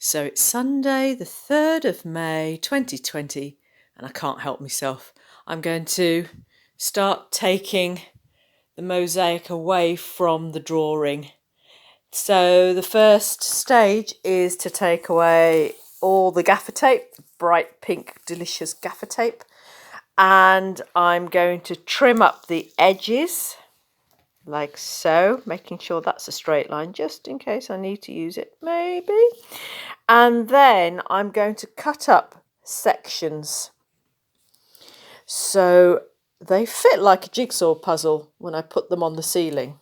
So it's Sunday, the 3rd of May 2020, and I can't help myself. I'm going to start taking the mosaic away from the drawing. So the first stage is to take away all the gaffer tape, bright pink, delicious gaffer tape, and I'm going to trim up the edges like so, making sure that's a straight line just in case I need to use it, maybe. And then I'm going to cut up sections so they fit like a jigsaw puzzle when I put them on the ceiling.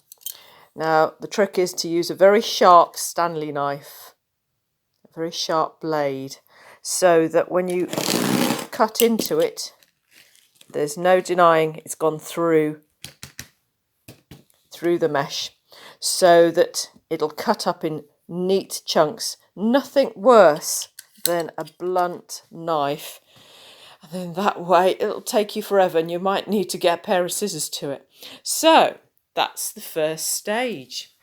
Now the trick is to use a very sharp Stanley knife, a very sharp blade, so that when you cut into it, there's no denying it's gone through the mesh, so that it'll cut up in neat chunks. Nothing worse than a blunt knife, and then that way it'll take you forever and you might need to get a pair of scissors to it. So that's the first stage.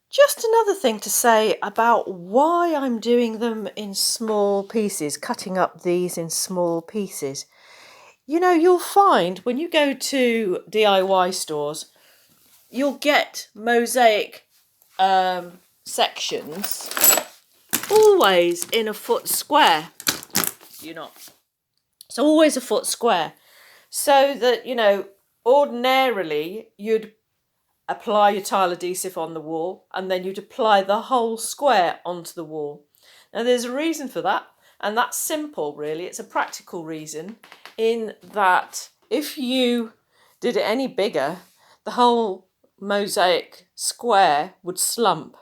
Just another thing to say about why I'm doing them in small pieces, cutting up these in small pieces. You know, you'll find when you go to DIY stores, you'll get mosaic sections always in a foot square. You're not. It's always a foot square. So that, you know, ordinarily you'd apply your tile adhesive on the wall and then you'd apply the whole square onto the wall. Now there's a reason for that, and that's simple really. It's a practical reason, in that if you did it any bigger, the whole mosaic square would slump.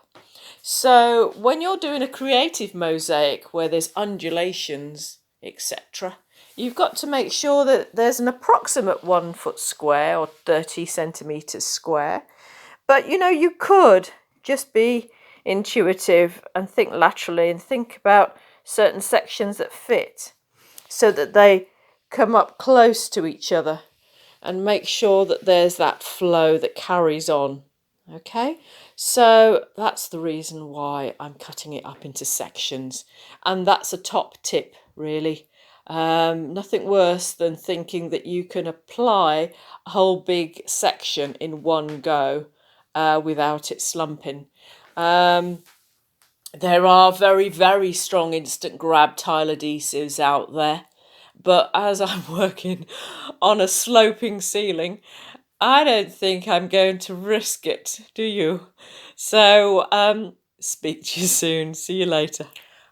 So when you're doing a creative mosaic where there's undulations, etc., you've got to make sure that there's an approximate 1 foot square or 30 centimetres square. But you know, you could just be intuitive and think laterally and think about certain sections that fit so that they come up close to each other, and make sure that there's that flow that carries on. Okay, so that's the reason why I'm cutting it up into sections, and that's a top tip really. Nothing worse than thinking that you can apply a whole big section in one go without it slumping. There are very, very strong instant grab tile adhesives out there, but as I'm working on a sloping ceiling, I don't think I'm going to risk it, do you? So, speak to you soon. See you later.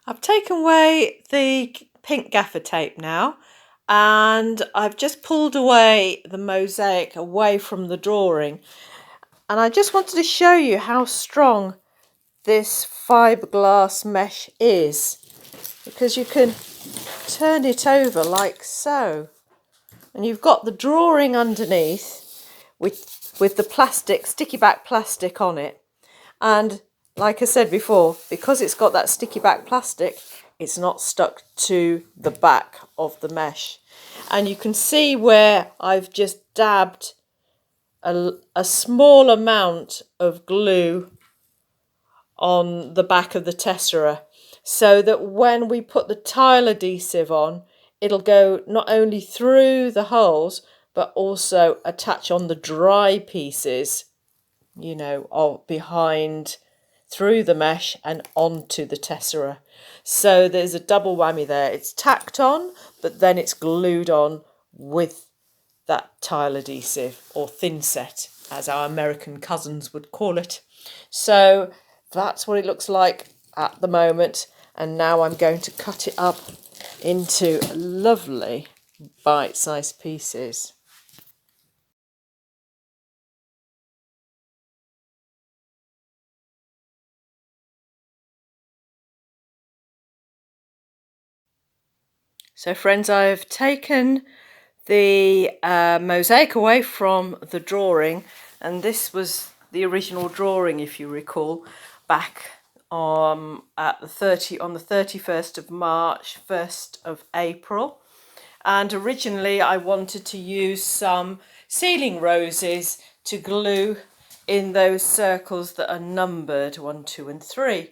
I've taken away the pink gaffer tape now, and I've just pulled away the mosaic away from the drawing. And I just wanted to show you how strong this fiberglass mesh is, because you can turn it over like so, and you've got the drawing underneath with the plastic, sticky back plastic on it. And like I said before, because it's got that sticky back plastic, it's not stuck to the back of the mesh. And you can see where I've just dabbed a small amount of glue on the back of the tessera, so that when we put the tile adhesive on, it'll go not only through the holes but also attach on the dry pieces, you know, of behind, through the mesh and onto the tessera. So there's a double whammy there. It's tacked on, but then it's glued on with that tile adhesive, or thin set as our American cousins would call it. So that's what it looks like at the moment, and now I'm going to cut it up into lovely bite-sized pieces. So friends, I've taken the mosaic away from the drawing, and this was the original drawing, if you recall, back on the 31st of March, 1st of April. And originally I wanted to use some ceiling roses to glue in those circles that are numbered 1, 2 and 3.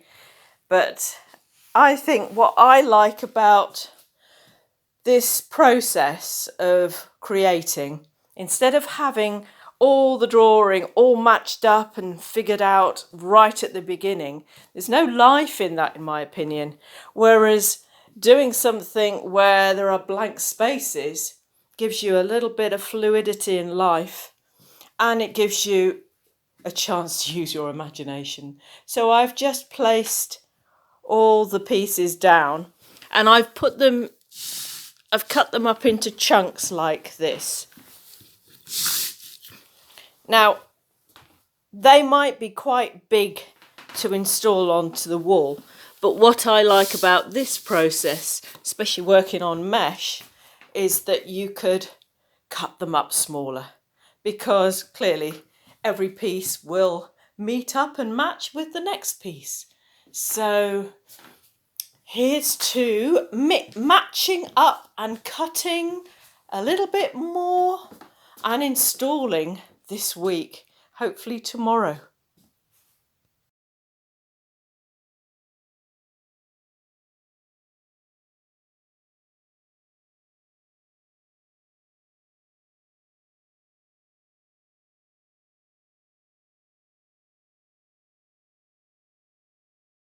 But I think what I like about this process of creating, instead of having all the drawing all matched up and figured out right at the beginning, there's no life in that, in my opinion. Whereas doing something where there are blank spaces gives you a little bit of fluidity in life, and it gives you a chance to use your imagination. So I've just placed all the pieces down, and I've cut them up into chunks like this. Now, they might be quite big to install onto the wall, but what I like about this process, especially working on mesh, is that you could cut them up smaller, because clearly every piece will meet up and match with the next piece. So here's to matching up and cutting a little bit more and installing this week, hopefully tomorrow.